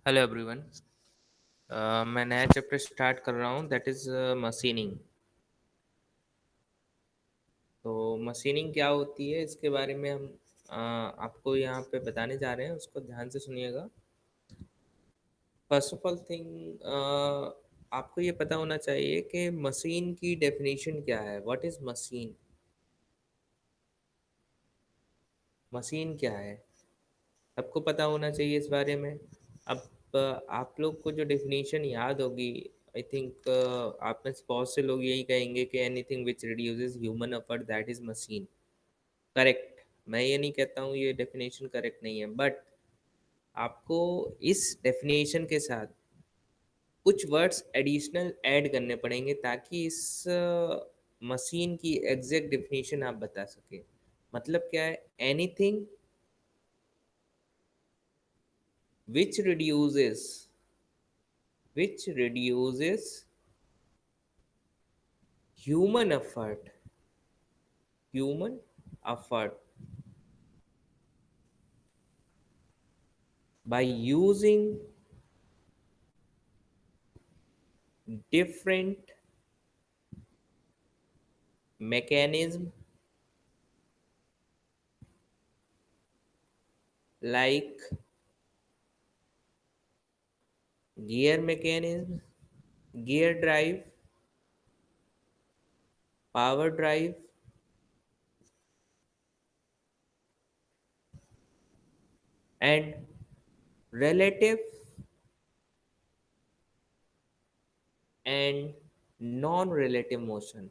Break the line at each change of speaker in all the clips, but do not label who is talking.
Hello everyone. मैं नया chapter start कर रहा हूँ, दैट इज़ मशीनिंग। तो मशीनिंग क्या होती है इसके बारे में हम आपको यहाँ पे बताने जा रहे हैं, उसको ध्यान से सुनिएगा। फर्स्ट ऑफ ऑल थिंग, आपको ये पता होना चाहिए कि मशीन की डेफिनेशन क्या है। What is machine? मशीन क्या है सबको पता होना चाहिए इस बारे में। अब आप लोग को जो डेफिनेशन याद होगी, आई थिंक आप में से बहुत से लोग यही कहेंगे कि anything which reduces human effort that is machine. Correct. मैं ये नहीं कहता हूँ ये डेफिनेशन करेक्ट नहीं है, बट आपको इस डेफिनेशन के साथ कुछ वर्ड्स एडिशनल ऐड करने पड़ेंगे ताकि इस मशीन की एग्जैक्ट डेफिनेशन आप बता सके। मतलब क्या है? Anything which reduces human effort human effort by using different mechanism like gear mechanism, gear drive, power drive, and relative and non-relative motion।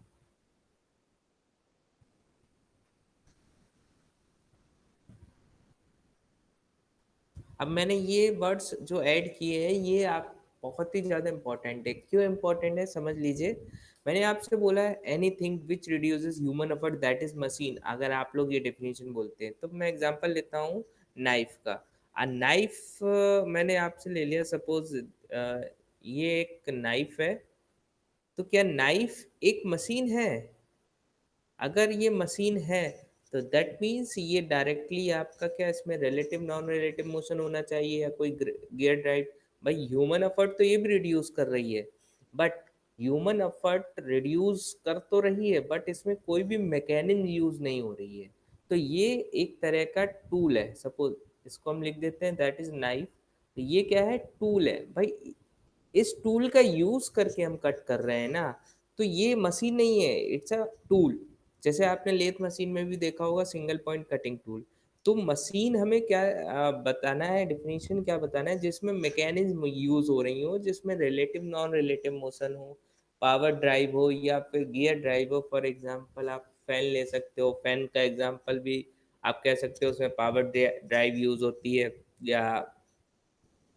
अब मैंने ये वर्ड्स जो ऐड किए हैं ये आप बहुत ही ज़्यादा इंपॉर्टेंट है। क्यों इंपॉर्टेंट है समझ लीजिए। मैंने आपसे बोला है anything which reduces human effort that is machine. अगर आप लोग ये डेफिनेशन बोलते हैं तो मैं एग्जांपल लेता हूँ नाइफ का। नाइफ मैंने आपसे ले लिया, सपोज ये एक नाइफ है। तो क्या नाइफ एक मशीन है? अगर ये मशीन है तो दैट मीन्स ये डायरेक्टली आपका क्या इसमें रिलेटिव नॉन रिलेटिव मोशन होना चाहिए या कोई गियर ड्राइव। भाई ह्यूमन एफर्ट तो ये भी रिड्यूस कर रही है, बट ह्यूमन एफर्ट रिड्यूस कर तो रही है बट इसमें कोई भी मैकेनिज्म यूज नहीं हो रही है। तो ये एक तरह का टूल है। सपोज इसको हम लिख देते हैं दैट इज नाइफ। तो ये क्या है? टूल है भाई। इस टूल का यूज करके हम कट कर रहे हैं ना, तो ये मशीन नहीं है, इट्स अ टूल। जैसे आपने लेथ मशीन में भी देखा होगा सिंगल पॉइंट कटिंग टूल। तो मशीन हमें क्या बताना है, डेफिनेशन क्या बताना है? जिसमें मैकेनिज्म यूज हो रही हो, जिसमें रिलेटिव नॉन रिलेटिव मोशन हो, पावर ड्राइव हो या फिर गियर ड्राइव हो। फॉर एग्जांपल आप फैन ले सकते हो, फैन का एग्जांपल भी आप कह सकते हो, उसमें पावर ड्राइव यूज होती है। या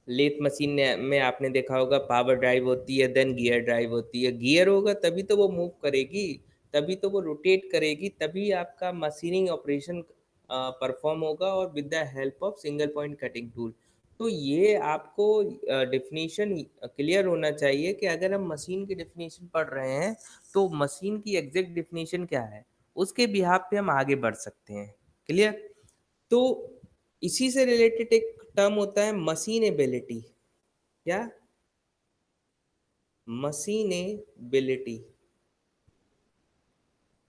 लेथ मशीन में आपने देखा होगा पावर ड्राइव होती है, देन गियर ड्राइव होती है। गियर होगा तभी तो वो मूव करेगी, तभी तो वो रोटेट करेगी, तभी आपका मशीनिंग ऑपरेशन परफॉर्म होगा और with the help of single point cutting tool. तो ये आपको डेफिनेशन क्लियर होना चाहिए कि अगर हम मशीन की डेफिनेशन पढ़ रहे हैं तो मशीन की एग्जैक्ट डेफिनेशन क्या है, उसके बिहाफ पे हम आगे बढ़ सकते हैं। क्लियर? तो इसी से रिलेटेड एक टर्म होता है मशीनेबिलिटी। क्या? मशीनेबिलिटी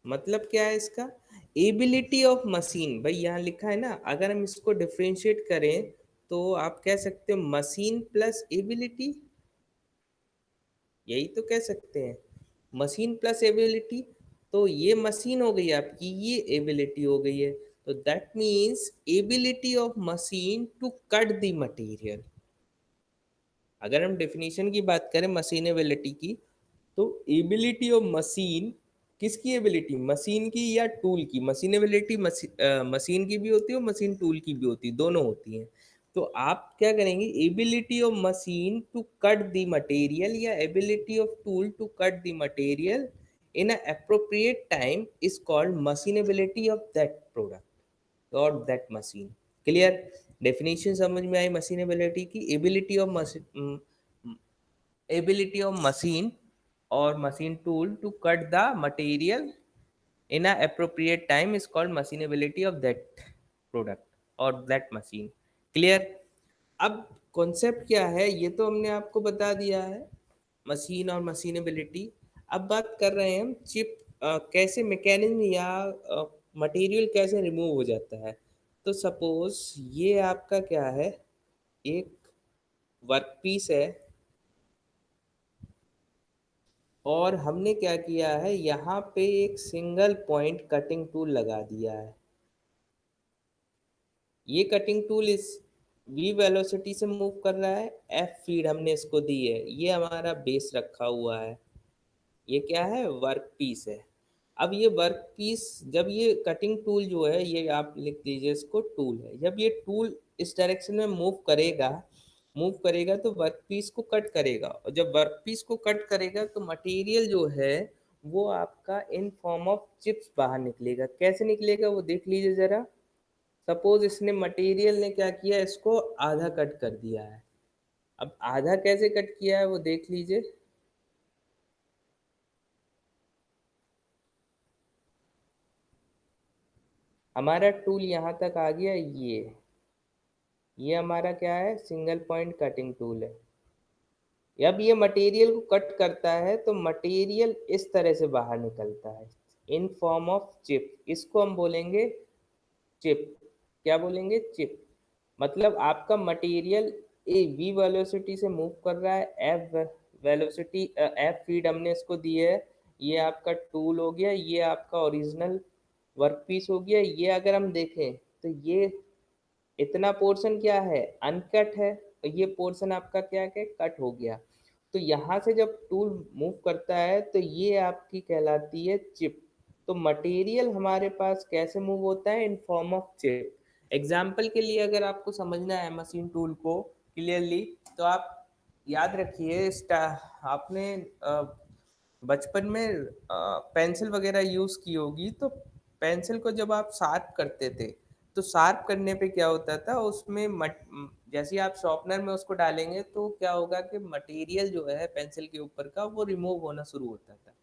मतलब क्या है इसका? Ability of machine. भाई यहाँ लिखा है ना, अगर हम इसको डिफरेंशिएट करें तो आप कह सकते हो मशीन प्लस एबिलिटी। यही तो कह सकते हैं, मशीन प्लस एबिलिटी। तो ये मशीन हो गई आपकी, ये एबिलिटी हो गई है। तो that means ability of machine to cut the material. अगर हम डेफिनेशन की बात करें मशीनेबिलिटी की, तो एबिलिटी ऑफ मशीन, किसकी एबिलिटी? मशीन की या टूल की? मशीनेबिलिटी मशीन की भी होती है और मशीन टूल की भी होती है, दोनों होती हैं। तो आप क्या करेंगे? Ability of machine to cut the material या ability of tool to cut the material in a appropriate time is called machinability of that product और दैट मशीन। क्लियर? डेफिनेशन समझ में आई मशीनेबिलिटी की? Ability of machine or machine tool to cut the material in a appropriate time is called machinability of that product or that machine। Clear? अब concept क्या है ये तो हमने आपको बता दिया है, मशीन और मशीनेबिलिटी। अब बात कर रहे हैं हम चिप कैसे मैकेनिज्म या मटेरियल कैसे रिमूव हो जाता है। तो सपोज ये आपका क्या है, एक वर्कपीस है, और हमने क्या किया है, यहाँ पे एक सिंगल पॉइंट कटिंग टूल लगा दिया है। ये कटिंग टूल इस वी वेलोसिटी से मूव कर रहा है, एफ फीड हमने इसको दी है, ये हमारा बेस रखा हुआ है, ये क्या है, वर्क पीस है। अब ये वर्क पीस, जब ये कटिंग टूल जो है, ये आप लिख लीजिए इसको टूल है, जब ये टूल इस डायरेक्शन में मूव करेगा तो वर्क पीस को कट करेगा, और जब वर्क पीस को कट करेगा तो मटेरियल जो है वो आपका इन फॉर्म ऑफ चिप्स बाहर निकलेगा। कैसे निकलेगा वो देख लीजिए जरा। सपोज इसने मटेरियल ने क्या किया, इसको आधा कट कर दिया है। अब आधा कैसे कट किया है वो देख लीजिए। हमारा टूल यहाँ तक आ गया, ये हमारा क्या है, सिंगल पॉइंट कटिंग टूल है। जब ये मटेरियल को कट करता है तो मटेरियल इस तरह से बाहर निकलता है इन फॉर्म ऑफ चिप, इसको हम बोलेंगे चिप। क्या बोलेंगे, चिप। मतलब आपका मटेरियल ए वी वेलोसिटी से मूव कर रहा है, एफ वेलोसिटी, एफ फीड हमने इसको दी है। ये आपका टूल हो गया, ये आपका ओरिजिनल वर्क पीस हो गया। ये अगर हम देखें तो ये इतना पोर्शन क्या है, अनकट है, और ये पोर्शन आपका क्या है, कट हो गया। तो यहाँ से जब टूल मूव करता है तो ये आपकी कहलाती है चिप। तो मटेरियल हमारे पास कैसे मूव होता है, in form of chip. Example के लिए अगर आपको समझना है मशीन टूल को क्लियरली, तो आप याद रखिए, आपने बचपन में पेंसिल वगैरह यूज़ की होगी, तो पेंसिल को जब आप शार्प करते थे तो शार्प करने पे क्या होता था, उसमें जैसे ही आप शॉर्पनर में उसको डालेंगे तो क्या होगा कि मटेरियल जो है पेंसिल के ऊपर का वो रिमूव होना शुरू होता था।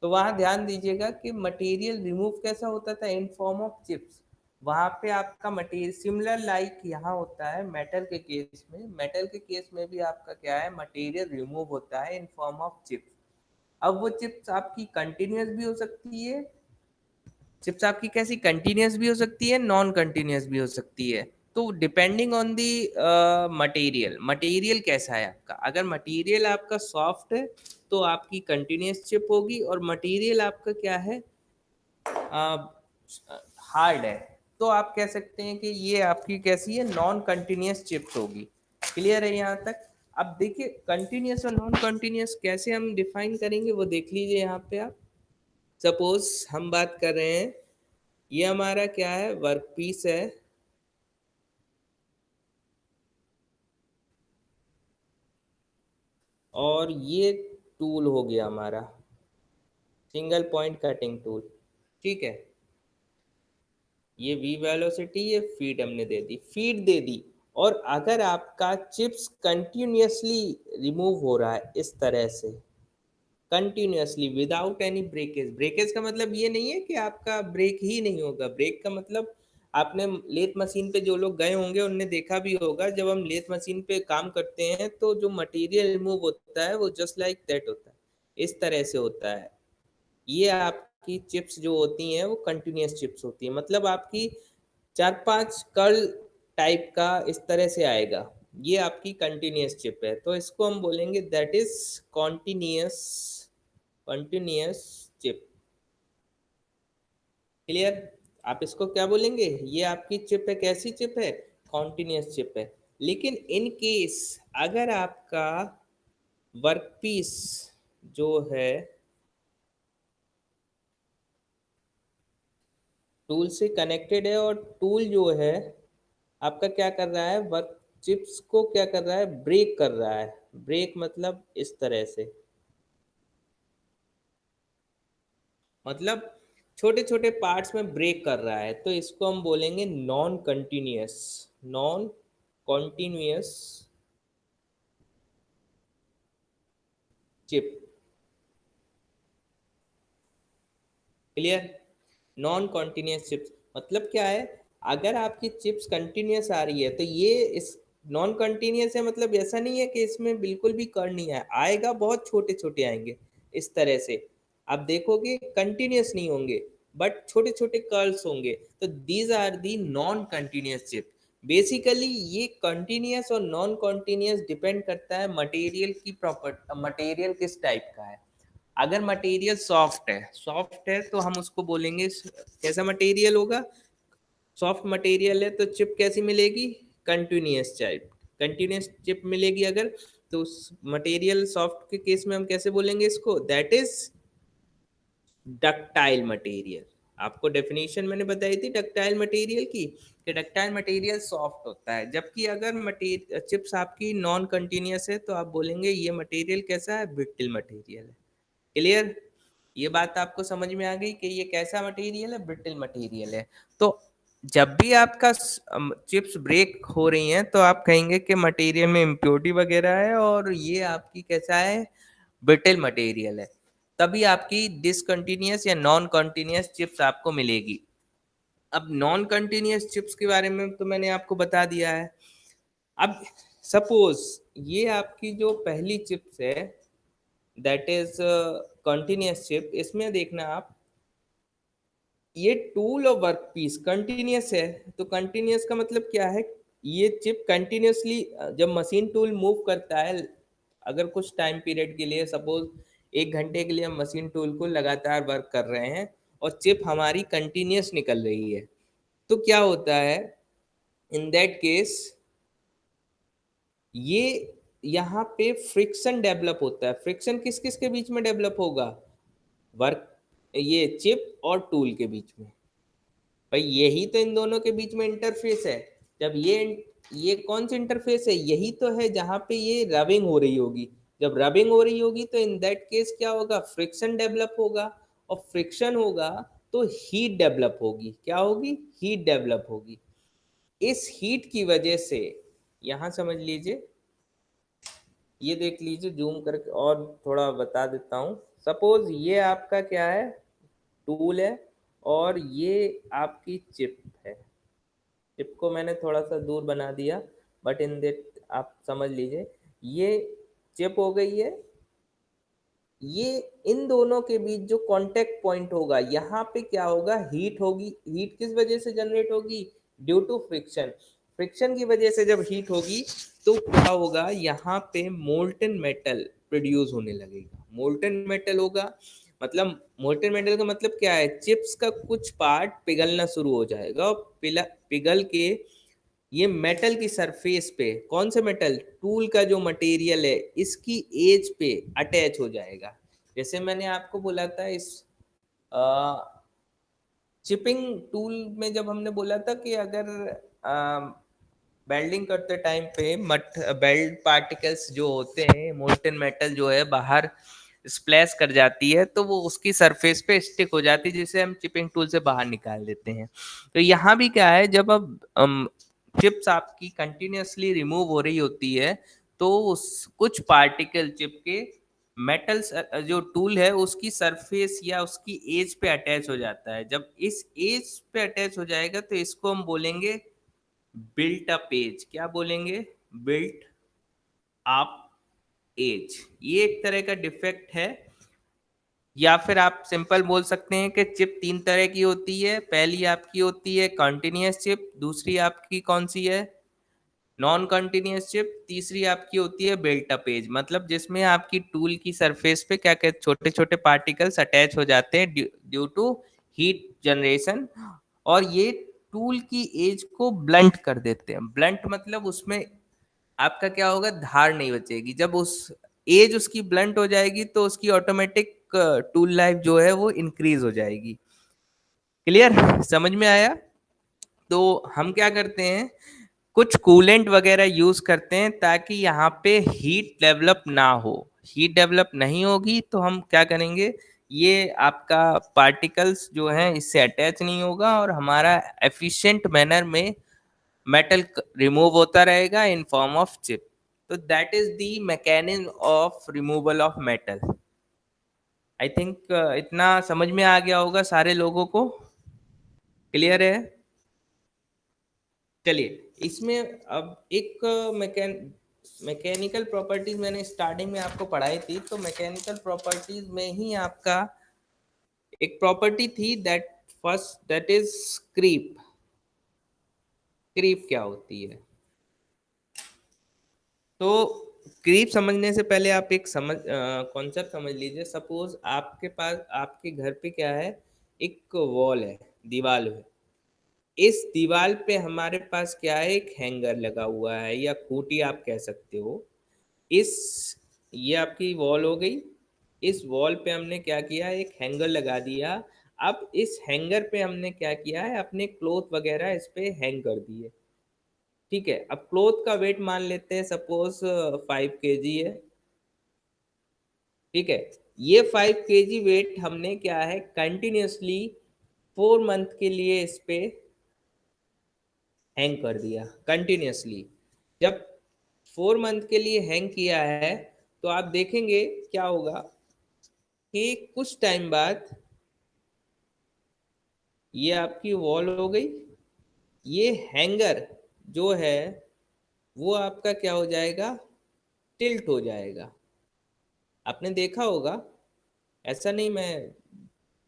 तो वहाँ ध्यान दीजिएगा कि मटेरियल रिमूव कैसा होता था, इन फॉर्म ऑफ चिप्स। वहाँ पे आपका मटेरियल सिमिलर लाइक यहाँ होता है मेटल के केस में, मेटल के केस में भी आपका क्या है, मटेरियल रिमूव होता है इन फॉर्म ऑफ चिप्स। अब वो चिप्स आपकी कंटिन्यूस भी हो सकती है, चिप्स आपकी कैसी कंटिन्यूस भी हो सकती है, नॉन कंटिन्यूस भी हो सकती है। तो depending on the material, material कैसा है आपका। अगर मटेरियल आपका सॉफ्ट है तो आपकी कंटिन्यूस चिप होगी, और मटेरियल आपका क्या है, हार्ड है, तो आप कह सकते हैं कि ये आपकी कैसी है, नॉन कंटिन्यूस चिप्स होगी। क्लियर है यहाँ तक। अब देखिए कंटिन्यूस और नॉन कंटिन्यूस कैसे हम डिफाइन करेंगे वो देख लीजिए यहाँ पे आप। सपोज हम बात कर रहे हैं, ये हमारा क्या है, वर्क पीस है, और ये टूल हो गया हमारा सिंगल पॉइंट कटिंग टूल। ठीक है, ये वी वेलोसिटी, ये फीड हमने दे दी, फीड दे दी। और अगर आपका चिप्स कंटिन्यूअसली रिमूव हो रहा है इस तरह से, continuously without any breakage, breakage का मतलब ये नहीं है कि आपका ब्रेक ही नहीं होगा, ब्रेक का मतलब आपने लेथ मशीन पे जो लोग गए होंगे उनने देखा भी होगा, जब हम लेथ मशीन पे काम करते हैं तो जो मटेरियल रिमूव होता है वो जस्ट लाइक दैट होता है, इस तरह से होता है। ये आपकी चिप्स जो होती हैं वो कंटिन्यूस चिप्स होती हैं, मतलब आपकी 4-5 कर्ल टाइप का इस तरह से आएगा, ये आपकी कंटिन्यूस चिप है, तो इसको हम बोलेंगे that is continuous, continuous chip. Clear. आप इसको क्या बोलेंगे, ये आपकी चिप है, कैसी चिप है, कॉन्टिन्यूस चिप है। लेकिन इन केस अगर आपका वर्कपीस जो है टूल से कनेक्टेड है, और टूल जो है आपका क्या कर रहा है, वर्क चिप्स को क्या कर रहा है, ब्रेक कर रहा है। ब्रेक मतलब इस तरह से, मतलब छोटे छोटे पार्ट्स में ब्रेक कर रहा है, तो इसको हम बोलेंगे non continuous, non continuous chip. Clear. Non continuous chips मतलब क्या है, अगर आपकी चिप्स कंटिन्यूअस आ रही है तो ये इस नॉन कंटिन्यूस है मतलब ऐसा नहीं है कि इसमें बिल्कुल भी कर्ल नहीं है, आएगा, बहुत छोटे छोटे आएंगे इस तरह से। आप देखोगे कंटिन्यूस नहीं होंगे, बट छोटे छोटे कर्ल्स होंगे, तो these are the non continuous chip. Basically ये कंटिन्यूस और नॉन कंटिन्यूस डिपेंड करता है मटेरियल की प्रॉपर्टी, मटेरियल किस टाइप का है। अगर मटेरियल सॉफ्ट है तो हम उसको बोलेंगे कैसा मटेरियल होगा, सॉफ्ट मटेरियल है तो चिप कैसी मिलेगी, कंटिन्यूस चिप। कंटिन्यूस चिप मिलेगी अगर, तो मटेरियल सॉफ्ट के केस में हम कैसे बोलेंगे इसको, दैट इज डक्टाइल मटेरियल। आपको डेफिनेशन मैंने बताई थी डक्टाइल मटेरियल की, कि डक्टाइल मटेरियल सॉफ्ट होता है, जबकि अगर मटेरियल चिप्स आपकी नॉन कंटिन्यूस है तो आप बोलेंगे ये मटेरियल कैसा है, ब्रिटल मटेरियल है। क्लियर, ये बात आपको समझ में आ गई कि ये कैसा मटेरियल है, ब्रिटल मटेरियल है। तो जब भी आपका चिप्स ब्रेक हो रही हैं तो आप कहेंगे कि मटेरियल में इम्प्योरिटी वगैरह है और ये आपकी कैसा है, ब्रिटल मटेरियल है, तभी आपकी डिसकंटिन्यूस या नॉन कंटिन्यूस चिप्स आपको मिलेगी। अब नॉन कंटिन्यूस चिप्स के बारे में तो मैंने आपको बता दिया है। अब सपोज ये आपकी जो पहली चिप्स है दैट इज कंटिन्यूस चिप, इसमें देखना आप, ये टूल और वर्क पीस कंटिन्यूस है, तो कंटिन्यूस का मतलब क्या है, ये चिप कंटिन्यूसली जब मशीन टूल मूव करता है, अगर कुछ टाइम पीरियड के लिए, सपोज 1 घंटे के लिए हम मशीन टूल को लगातार वर्क कर रहे हैं और चिप हमारी कंटिन्यूस निकल रही है, तो क्या होता है इन दैट केस, ये यहाँ पे फ्रिक्शन डेवलप होता है। फ्रिक्शन किस किस के बीच में डेवलप होगा, वर्क, ये चिप और टूल के बीच में। भाई यही तो इन दोनों के बीच में इंटरफेस है। जब ये कौन सा इंटरफेस है, यही तो है जहाँ पे ये रबिंग हो रही होगी। जब रबिंग हो रही होगी तो इन दैट केस क्या होगा, फ्रिक्शन डेवलप होगा, और फ्रिक्शन होगा तो हीट डेवलप होगी। क्या होगी, हीट डेवलप होगी। इस हीट की वजह से, यहाँ समझ लीजिए, ये देख लीजिए जूम करके और थोड़ा बता देता हूँ। सपोज ये आपका क्या है, टूल है, और ये आपकी चिप है। चिप को मैंने थोड़ा सा दूर बना दिया, बट इन दैट आप समझ लीजिए, ये चिप हो गई है। ये इन दोनों के बीच जो कांटेक्ट पॉइंट होगा, यहाँ पे क्या होगा, हीट होगी। हीट किस वजह से जनरेट होगी, ड्यू टू फ्रिक्शन। फ्रिक्शन की वजह से जब हीट होगी तो क्या होगा, यहाँ पे मोल्टन मेटल प्रोड्यूस होने लगेगा। मोल्टन मेटल होगा मतलब, मोल्टन मेटल का मतलब क्या है, चिप्स का कुछ पार्ट पिघलना शुरू हो जाएगा, और पिघल के ये मेटल की सरफेस पे, कौन से मेटल, टूल का जो मटेरियल है इसकी एज पे अटैच हो जाएगा। जैसे मैंने आपको बोला था इस चिपिंग टूल में, जब हमने बोला था कि अगर वेल्डिंग करते टाइम पे मट बेल्ट पार्टिकल्स जो होते हैं, मोल्टन मेटल जो है बाहर स्प्लैश कर जाती है, तो वो उसकी सरफेस पे स्टिक हो जाती है, जिसे हम चिपिंग टूल से बाहर निकाल देते हैं। तो यहाँ भी क्या है, जब अब चिप्स आपकी कंटिन्यूसली रिमूव हो रही होती है, तो कुछ पार्टिकल चिप के मेटल जो टूल है उसकी सरफेस या उसकी एज पे अटैच हो जाता है। जब इस एज पे अटैच हो जाएगा तो इसको हम बोलेंगे बिल्ट अप एज। क्या बोलेंगे, बिल्ट अप एज। ये एक तरह का डिफेक्ट है, या फिर आप सिंपल बोल सकते हैं कि चिप 3 तरह की होती है। पहली आपकी होती है कंटिन्यूस चिप, दूसरी आपकी कौन सी है, नॉन कंटिन्यूस चिप, तीसरी आपकी होती है बिल्ट अप एज, मतलब जिसमें आपकी टूल की सरफेस पे क्या क्या छोटे छोटे पार्टिकल्स अटैच हो जाते हैं ड्यू टू हीट जनरेशन, और ये टूल की एज को ब्लंट कर देते हैं। ब्लंट मतलब उसमें आपका क्या होगा, धार नहीं बचेगी। जब उस एज उसकी ब्लंट हो जाएगी तो उसकी ऑटोमेटिक टूल लाइफ जो है वो इंक्रीज हो जाएगी। क्लियर, समझ में आया। तो हम क्या करते हैं, कुछ कूलेंट वगैरह यूज करते हैं ताकि यहाँ पे हीट डेवलप ना हो। हीट डेवलप नहीं होगी तो हम क्या करेंगे, ये आपका पार्टिकल्स जो है इससे अटैच नहीं होगा, और हमारा एफिशिएंट मैनर में मेटल रिमूव होता रहेगा इन फॉर्म ऑफ चिप। तो that is the mechanism of removal of metal. I think इतना समझ में आ गया होगा सारे लोगों को। क्लियर है। चलिए इसमें अब एक मैकेनिकल प्रॉपर्टीज मैंने स्टार्टिंग में आपको पढ़ाई थी, तो मैकेनिकल प्रॉपर्टीज में ही आपका एक प्रॉपर्टी थी that first, that is creep. Creep क्या होती है? तो क्रीप समझने से पहले आप एक कॉन्सेप्ट समझ लीजिए। सपोज आपके पास, आपके घर पे क्या है, एक वॉल है, दीवार है। इस दीवार पे हमारे पास क्या है, एक हैंगर लगा हुआ है या खूंटी आप कह सकते हो। इस ये आपकी वॉल हो गई। इस वॉल पे हमने क्या किया, एक हैंगर लगा दिया। अब इस हैंगर पे हमने क्या किया है, अपने क्लोथ वगैरह इस पे हैंग कर दिए। ठीक है, अब क्लोथ का वेट मान लेते हैं सपोज 5 kg है। ठीक है, ये 5 kg वेट हमने क्या है, कंटिन्यूसली 4 मंथ के लिए इस पे हैंग कर दिया कंटिन्यूसली। जब 4 मंथ के लिए हैंग किया है, तो आप देखेंगे क्या होगा कि कुछ टाइम बाद ये आपकी वॉल हो गई। ये हैंगर जो है वो आपका क्या हो जाएगा, टिल्ट हो जाएगा। आपने देखा होगा, ऐसा नहीं मैं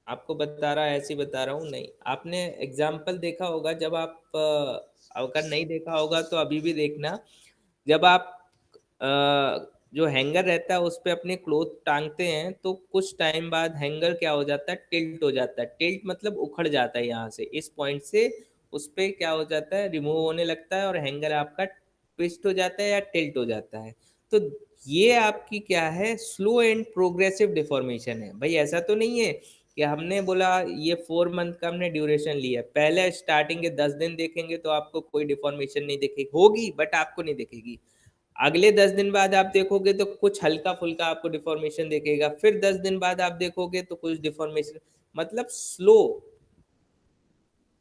आपको बता रहा, ऐसे ही बता रहा हूँ, नहीं, आपने एग्जाम्पल देखा होगा। जब आप अगर नहीं देखा होगा तो अभी भी देखना। जब आप अ, जो हैंगर रहता है उस पे अपने क्लोथ टांगते हैं, तो कुछ टाइम बाद हैंगर क्या हो जाता है, टिल्ट हो जाता है। टिल्ट मतलब उखड़ जाता है, यहाँ से इस पॉइंट से उस पे क्या हो जाता है, रिमूव होने लगता है और हैंगर आपका ट्विस्ट हो जाता है या टिल्ट हो जाता है। तो ये आपकी क्या है, स्लो एंड प्रोग्रेसिव डिफॉर्मेशन है। भाई ऐसा तो नहीं है कि हमने बोला ये 4 मंथ का हमने ड्यूरेशन लिया, पहले स्टार्टिंग के 10 दिन देखेंगे तो आपको कोई डिफॉर्मेशन नहीं दिखेगी, होगी बट आपको नहीं दिखेगी। अगले 10 दिन बाद आप देखोगे तो कुछ हल्का फुल्का आपको डिफॉर्मेशन दिखेगा, फिर 10 दिन बाद आप देखोगे तो कुछ डिफॉर्मेशन, मतलब स्लो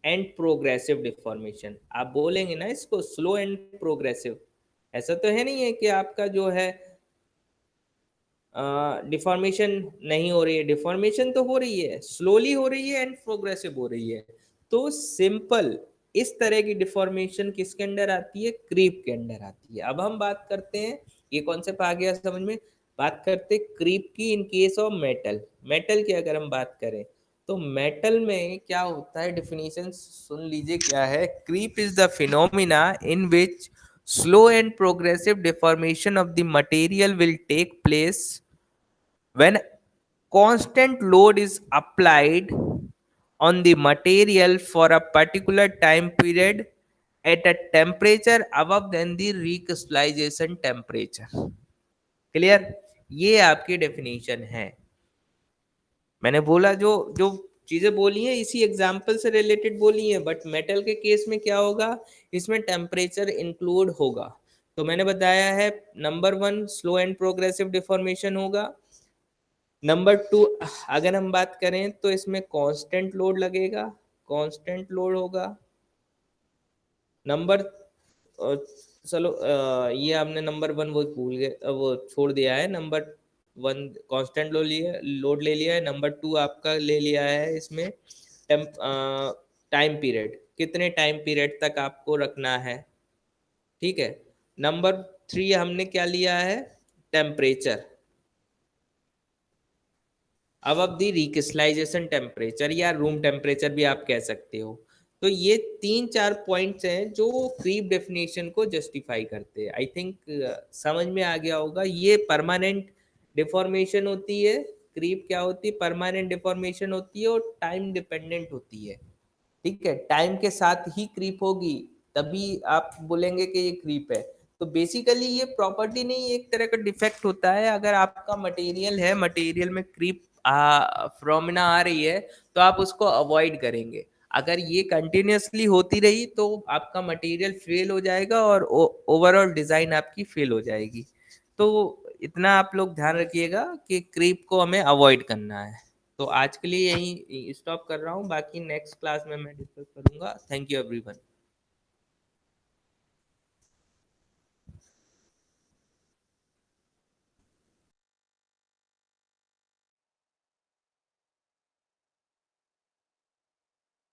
एंड प्रोग्रेसिव डिफॉर्मेशन। आप बोलेंगे ना इसको स्लो एंड प्रोग्रेसिव, ऐसा तो है नहीं है कि आपका जो है डिफॉर्मेशन नहीं हो रही है, डिफॉर्मेशन तो हो रही है, स्लोली हो रही है एंड प्रोग्रेसिव हो रही है। तो सिंपल इस तरह की डिफॉर्मेशन किसके अंडर आती है, क्रीप के अंडर आती है। अब हम बात करते हैं, ये कॉन्सेप्ट आ गया समझ में। बात करते हैं क्रीप की in case of metal. Metal की अगर हम बात करें तो मेटल में क्या होता है, डेफिनेशन सुन लीजिए क्या है। Creep is the phenomena in which slow and progressive deformation of the material will take place when constant load is applied on the material for a particular time period at a temperature above than the recrystallization temperature। Clear? ये आपकी definition है। मैंने बोला जो जो चीजें बोली हैं इसी एग्जाम्पल से रिलेटेड बोली हैं, बट मेटल के केस में क्या होगा, इसमें टेम्परेचर इंक्लूड होगा। तो मैंने बताया है, number 1 slow and progressive deformation होगा। नंबर 2 अगर हम बात करें तो इसमें कांस्टेंट लोड लगेगा, कांस्टेंट लोड होगा। नंबर चलो ये हमने नंबर 1 वो भूल गए, वो छोड़ दिया है। नंबर 1 कांस्टेंट लोड ले लिया है। नंबर 2 आपका ले लिया है इसमें टाइम पीरियड, कितने टाइम पीरियड तक आपको रखना है। ठीक है, नंबर 3 हमने क्या लिया है, टेम्परेचर अब दी रिक्रिस्टलाइजेशन टेम्परेचर या रूम टेम्परेचर भी आप कह सकते हो। तो ये 3-4 पॉइंट्स हैं जो क्रीप डेफिनेशन को जस्टिफाई करते हैं। आई थिंक समझ में आ गया होगा। ये परमानेंट डिफॉर्मेशन होती है। क्रीप क्या होती है, परमानेंट डिफॉर्मेशन होती है और टाइम डिपेंडेंट होती है। ठीक है, टाइम के साथ ही क्रीप होगी, तभी आप बोलेंगे कि ये क्रीप है। तो बेसिकली ये प्रॉपर्टी नहीं, एक तरह का डिफेक्ट होता है। अगर आपका मटेरियल है, मटेरियल में क्रीप फ्रोमिना आ रही है, तो आप उसको अवॉइड करेंगे। अगर ये कंटिन्यूसली होती रही तो आपका मटेरियल फेल हो जाएगा और ओवरऑल डिजाइन आपकी फेल हो जाएगी। तो इतना आप लोग ध्यान रखिएगा कि क्रीप को हमें अवॉइड करना है। तो आज के लिए यही स्टॉप कर रहा हूँ, बाकी नेक्स्ट क्लास में मैं डिस्कस करूंगा। Thank you everyone.